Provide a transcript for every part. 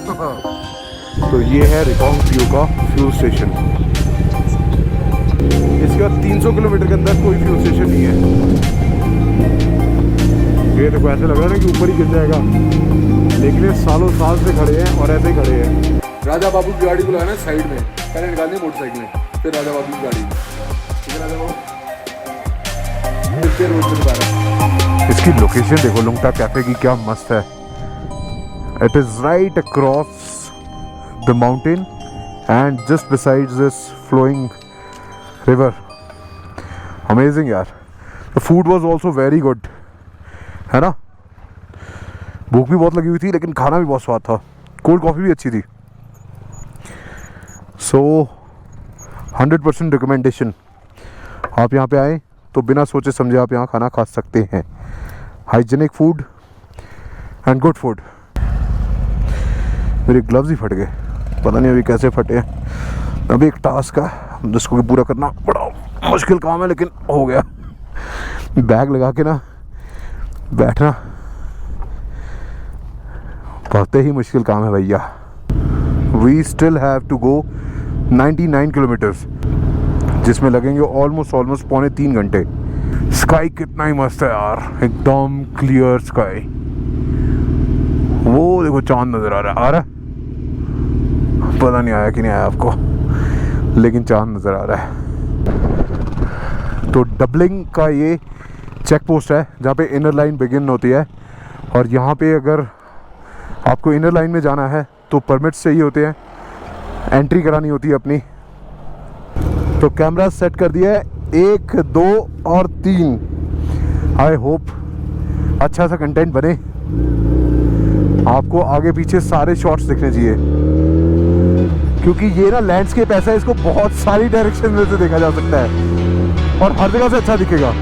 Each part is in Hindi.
तो ये है रिकोंग पियो का फ्यूल स्टेशन। इसके बाद 300 किलोमीटर के अंदर कोई फ्यूल स्टेशन नहीं है। ये देखो ऐसे लग रहा है ना कि ऊपर ही गिर जाएगा, लेकिन ये सालों साल से खड़े हैं और ऐसे ही खड़े हैं। राजा बाबू की गाड़ी को लगाना साइड में, पहले निकालनी मोटरसाइकिलें, फिर राजा बाबू की गाड़ी। ठीक है राजा बाबू, फिर रोड पे दोबारा। इसकी लोकेशन देखो लुंगटा कैफे की, क्या मस्त है। It is right across the mountain and just besides this flowing river. Amazing यार। The food was also very good, है ना। भूख भी बहुत लगी हुई थी, लेकिन खाना भी बहुत स्वाद था। कोल्ड कॉफ़ी भी अच्छी थी। सो 100% रिकमेंडेशन। आप यहाँ पे आए तो बिना सोचे समझे आप यहाँ खाना खा सकते हैं। Hygienic food and good food. मेरे ग्लव्स ही फट गए, पता नहीं अभी कैसे फटे हैं। अभी एक टास्क है जिसको पूरा करना बड़ा मुश्किल काम है, लेकिन हो गया। बैग लगा के ना बैठना बहुत ही मुश्किल काम है भैया। We still have to go 99 kilometres, जिसमें लगेंगे ऑलमोस्ट पौने 3 घंटे। स्काई कितना ही मस्त है यार, एकदम क्लियर स्काई। वो देखो चांद नजर आ रहा है, पता नहीं आया कि नहीं आया आपको, लेकिन चांद नजर आ रहा है। तो डबलिंग का ये चेक पोस्ट है जहाँ पे इनर लाइन बिगिन होती है, और यहाँ पे अगर आपको इनर लाइन में जाना है तो परमिट्स चाहिए होते हैं, एंट्री करानी होती है अपनी। तो कैमरा सेट कर दिया है 1, 2 और 3। आई होप अच्छा सा कंटेंट बने, आपको आगे पीछे सारे शॉट्स दिखने चाहिए, क्योंकि ये ना लैंडस्केप ऐसा है, इसको बहुत सारी डायरेक्शन में से देखा जा सकता है और हर जगह से अच्छा दिखेगा।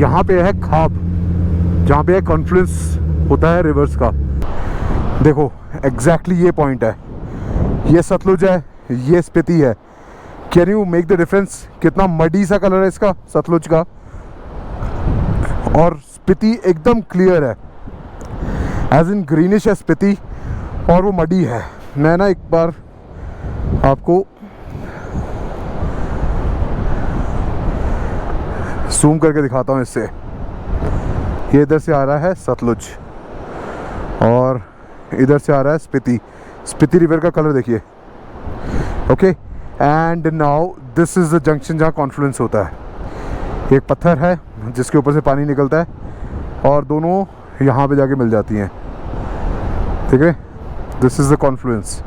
यहाँ पे है खाब, जहाँ पे कॉन्फ्लुएंस होता है रिवर्स का। देखो एग्जैक्टली ये पॉइंट है, ये सतलुज है, ये स्पीति है। Can you make the difference? कितना मडी सा कलर है इसका सतलुज का, और स्पीति एकदम क्लियर है, एज इन ग्रीनिश है स्पीति, और वो मडी है। मैं ना एक बार आपको जूम करके दिखाता हूँ इससे। ये इधर से आ रहा है सतलुज और इधर से आ रहा है स्पीति। स्पीति रिवर का कलर देखिए। Okay, and now this is the junction जहाँ कॉन्फ्लुएंस होता है। एक पत्थर है जिसके ऊपर से पानी निकलता है और दोनों यहाँ पे जाके मिल जाती हैं। ठीक है, दिस इज़ द कॉन्फ्लुएंस।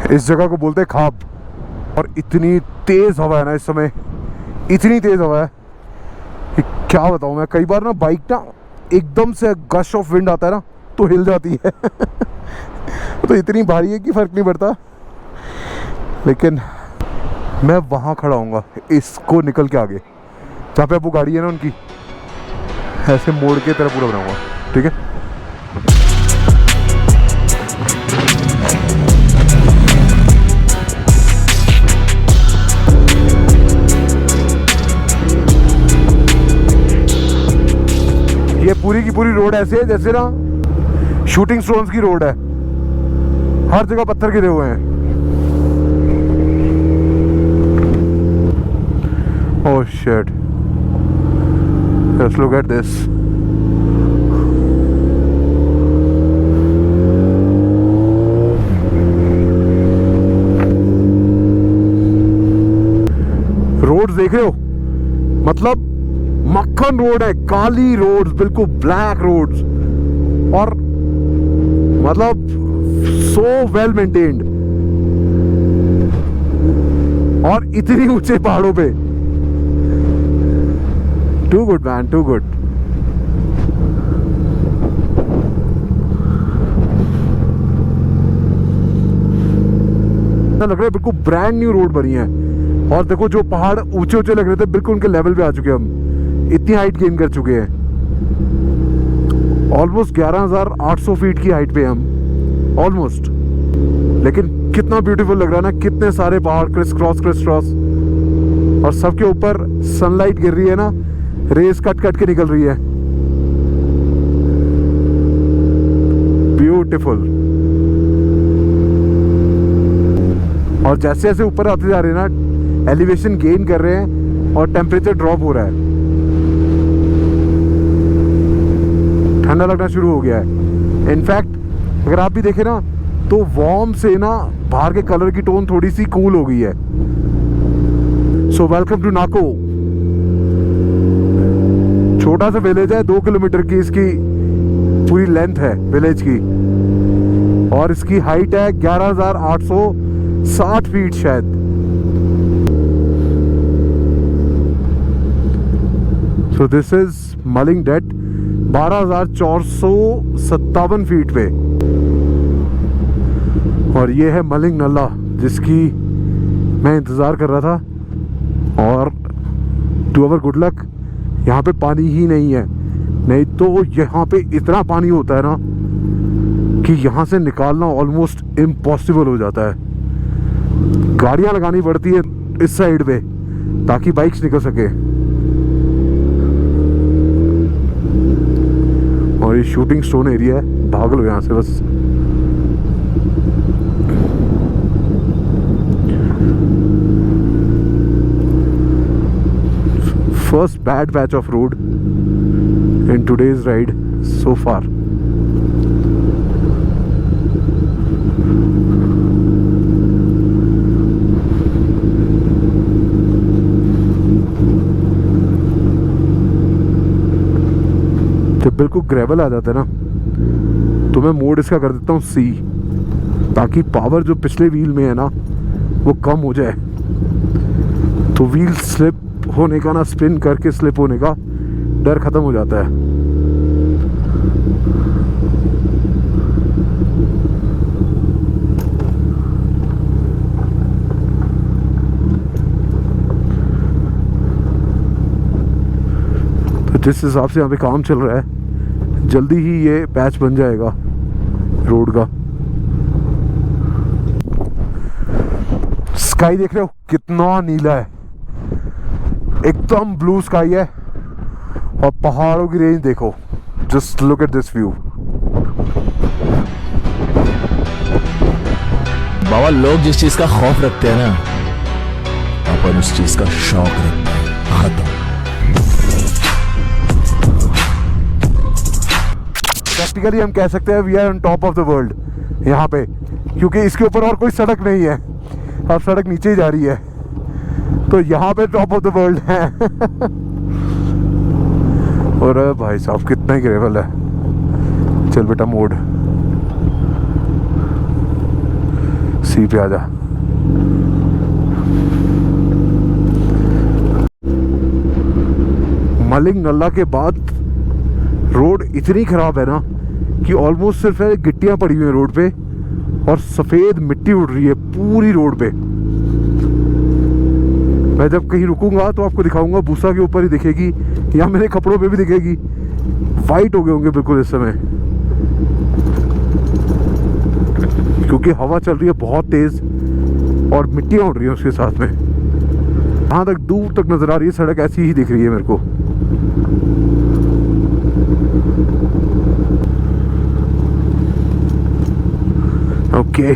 इस जगह को बोलते हैं खाब। और इतनी तेज़ हवा है ना इस समय, इतनी तेज़ हवा है कि क्या बताऊँ मैं। कई बार ना बाइक ना एकदम से गश ऑफ विंड आता है ना तो हिल जाती है। तो इतनी भारी है कि फ़र्क नहीं पड़ता, लेकिन मैं वहाँ खड़ा हूँगा इसको निकल के आगे, जहाँ पे अब वो गाड़ी है ना उनकी, ऐसे मोड़ के तरह पूरा बनाऊँगा। ठीक है, ये पूरी की पूरी रोड ऐसे है जैसे ना शूटिंग स्टोन्स की रोड है, हर जगह पत्थर गिरे हुए हैं। Oh shit, let's look at this. Road देख रहे हो, मतलब मक्खन रोड है, काली रोड्स, बिल्कुल ब्लैक रोड्स, और मतलब सो वेल मेंटेन्ड, और इतनी ऊंचे पहाड़ों पे। Too good man, too good. लग रहा है बिल्कुल ब्रांड न्यू रोड बनी है। और देखो जो पहाड़ ऊंचे ऊंचे लग रहे थे, बिल्कुल उनके लेवल पे आ चुके हैं हम। इतनी हाइट गेन कर चुके हैं, ऑलमोस्ट 11,800 फीट की हाइट पे हम ऑलमोस्ट। लेकिन कितना ब्यूटीफुल लग रहा है ना, कितने सारे पहाड़ क्रिस क्रॉस, और सबके ऊपर सनलाइट गिर रही है ना, रेस कट कट के निकल रही है। ब्यूटीफुल। और जैसे जैसे ऊपर आते जा रहे हैं ना, एलिवेशन गेन कर रहे हैं और टेम्परेचर ड्रॉप हो रहा है, ठंडा लगना शुरू हो गया है। इनफैक्ट अगर आप भी देखें ना, तो वार्म से ना बाहर के कलर की टोन थोड़ी सी कूल हो गई है। सो वेलकम टू नाको। छोटा सा विलेज है, 2 किलोमीटर की इसकी पूरी लेंथ है विलेज की, और इसकी हाइट है 11,860 फीट शायद। सो दिस इज मलिंग डेट, 12,457 फीट पे। और ये है मलिंग नल्ला, जिसकी मैं इंतज़ार कर रहा था। और टू अवर गुड लक, यहाँ पे पानी ही नहीं है, नहीं तो यहाँ पे इतना पानी होता है ना कि यहाँ से निकालना ऑलमोस्ट इम्पॉसिबल हो जाता है। गाड़ियाँ लगानी पड़ती है इस साइड पे ताकि बाइक्स निकल सके। और ये शूटिंग स्टोन एरिया है, भाग लो यहाँ से बस। First bad patch of road in today's ride so far. जब बिल्कुल ग्रेवल आ जाता है ना, तो मैं मोड इसका कर देता हूँ C, ताकि पावर जो पिछले व्हील में है ना वो कम हो जाए, तो व्हील स्लिप होने का ना, स्पिन करके स्लिप होने का डर खत्म हो जाता है। तो जिस हिसाब से यहाँ पे काम चल रहा है, जल्दी ही ये पैच बन जाएगा रोड का। स्काई देख रहे हो कितना नीला है, एकदम ब्लू स्काई है। और पहाड़ों की रेंज देखो, just look at this view. बाबा, लोग जिस चीज का खौफ रखते हैं ना, अपन उस चीज का शौक रखते हैं। खत्म। प्रैक्टिकली हम कह सकते हैं we are on top of the world यहाँ पे, क्योंकि इसके ऊपर और कोई सड़क नहीं है, अब सड़क नीचे ही जा रही है, तो यहाँ पे टॉप ऑफ द वर्ल्ड है। और भाई साहब कितना ही ग्रेवल है। चल बेटा मोड सी पे आजा। मलिंग नल्ला के बाद रोड इतनी खराब है ना कि ऑलमोस्ट सिर्फ है गिट्टियां पड़ी हुई हैं रोड पे, और सफेद मिट्टी उड़ रही है पूरी रोड पे। मैं जब कहीं रुकूंगा तो आपको दिखाऊंगा, भूसा के ऊपर ही दिखेगी, या मेरे कपड़ों पे भी दिखेगी। वाइट हो गए होंगे बिल्कुल इस समय, क्योंकि हवा चल रही है बहुत तेज और मिट्टियां उड़ रही हैं उसके साथ में। जहाँ तक दूर तक नजर आ रही है सड़क ऐसी ही दिख रही है मेरे को। Okay,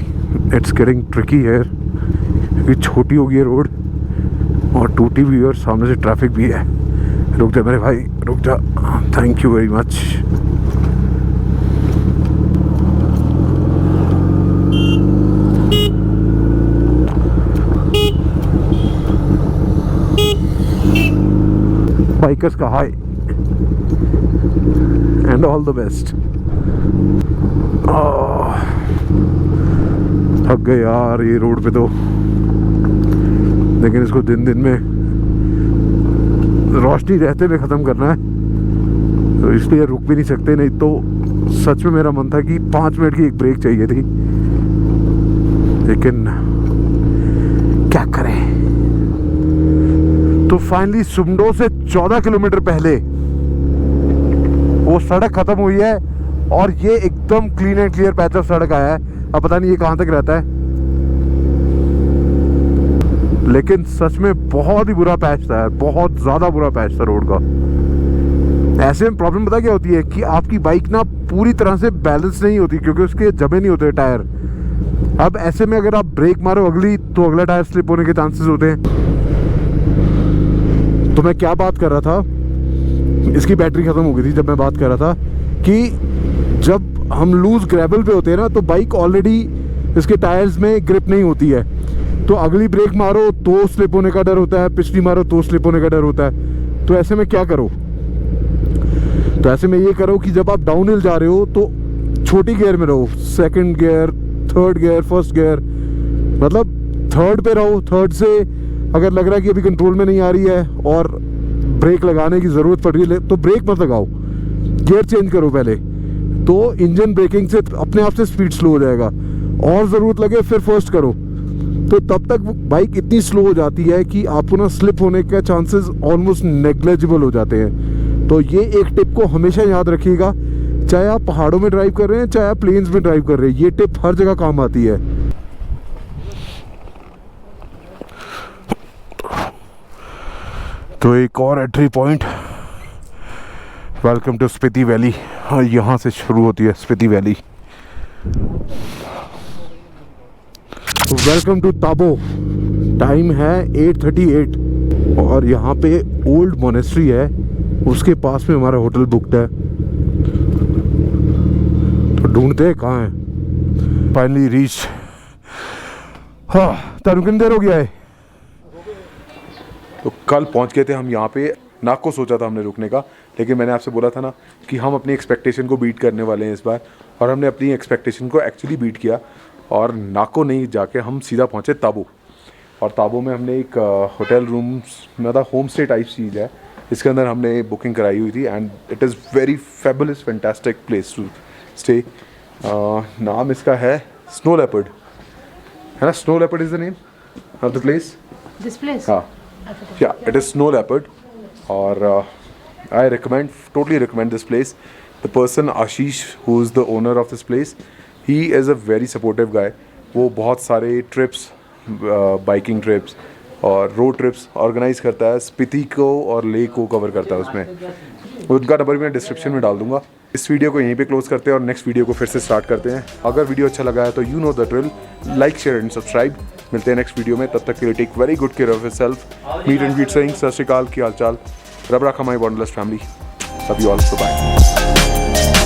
it's getting tricky here, क्योंकि छोटी हो गई है रोड और टूटी भी है और सामने से ट्रैफिक भी है। रुक जा मेरे भाई, रुक जा। Thank you very much. Bikers का हाय एंड ऑल द बेस्ट। थक गए यार ये रोड पे तो, लेकिन इसको दिन दिन में रोशनी रहते हुए ख़त्म करना है, तो इसलिए रुक भी नहीं सकते। नहीं तो सच में मेरा मन था कि 5 मिनट की एक ब्रेक चाहिए थी, लेकिन क्या करें। तो फाइनली सुमडो से 14 किलोमीटर पहले वो सड़क खत्म हुई है और ये एकदम clean and clear patch of सड़क आया है। अब पता नहीं ये कहाँ तक रहता है, लेकिन सच में बहुत ही बुरा पैच था यार, बहुत ज़्यादा बुरा पैच था रोड का। ऐसे में प्रॉब्लम पता क्या होती है कि आपकी बाइक ना पूरी तरह से बैलेंस नहीं होती, क्योंकि उसके जमे नहीं होते टायर। अब ऐसे में अगर आप ब्रेक मारो अगली, तो अगला टायर स्लिप होने के चांसेस होते हैं। तो मैं क्या बात कर रहा था, इसकी बैटरी ख़त्म हो गई थी जब मैं बात कर रहा था कि जब हम लूज ग्रेवल पे होते हैं ना, तो बाइक ऑलरेडी इसके टायर्स में ग्रिप नहीं होती है, तो अगली ब्रेक मारो तो स्लिप होने का डर होता है, पिछली मारो तो स्लिप होने का डर होता है। तो ऐसे में क्या करो, तो ऐसे में ये करो कि जब आप डाउन हिल जा रहे हो तो छोटी गियर में रहो, second gear, third gear, first gear, मतलब थर्ड पे रहो। थर्ड से अगर लग रहा है कि अभी कंट्रोल में नहीं आ रही है और ब्रेक लगाने की ज़रूरत पड़ रही है, तो ब्रेक मत लगाओ, गियर चेंज करो पहले, तो इंजन ब्रेकिंग से अपने आप से स्पीड स्लो हो जाएगा। और ज़रूरत लगे फिर फर्स्ट करो, तो तब तक बाइक इतनी स्लो हो जाती है कि आपको ना स्लिप होने के चांसेस ऑलमोस्ट नेग्लेजिबल हो जाते हैं। तो ये एक टिप को हमेशा याद रखिएगा, चाहे आप पहाड़ों में ड्राइव कर रहे हैं, चाहे आप प्लेन्स में ड्राइव कर रहे हैं, ये टिप हर जगह काम आती है। तो एक और entry point, welcome to Spiti valley, और यहाँ से शुरू होती है Spiti valley. Welcome to Tabo. Time है 8:38 और यहाँ पे ओल्ड मोनेस्ट्री है, उसके पास में हमारा होटल बुकड है। तो ढूंढते हैं कहाँ है। Finally reach. हाँ, तारू कितनी देर हो गया है? तो कल पहुँच गए थे हम यहाँ पे। नाको सोचा था हमने रुकने का, लेकिन मैंने आपसे बोला था ना कि हम अपनी एक्सपेक्टेशन को बीट करने वाले हैं इस बार, और हमने अपनी एक्सपेक्टेशन को एक्चुअली बीट किया और नाको नहीं जाके हम सीधा पहुँचे ताबो। और ताबो में हमने एक होटल रूम्स, मतलब होम स्टे टाइप चीज़ है, इसके अंदर हमने बुकिंग कराई हुई थी and it is very fabulous fantastic place to stay. नाम इसका है स्नो लेपर्ड, है ना? Snow leopard is the name of the place. This place, हाँ, yeah it is snow leopard. और I recommend, totally recommend this place. The person Ashish who is the owner of this place, he is a very supportive गाय। वो बहुत सारे ट्रिप्स, बाइकिंग ट्रिप्स और रोड ट्रिप्स ऑर्गेनाइज करता है, स्पीति को और लेक को कवर करता है उसमें। उनका नंबर भी मैं डिस्क्रिप्शन में डाल दूंगा। इस वीडियो को यहीं पे क्लोज करते हैं और नेक्स्ट वीडियो को फिर से स्टार्ट करते हैं। अगर वीडियो अच्छा लगा है तो you know the drill, like, share and subscribe. मिलते हैं नेक्स्ट वीडियो में, तब तक के लिए take very good care of yourself. Meet and greet saying सत श्री अकाल, की हाल चाल, रब रखा my boundless family, love you all, bye.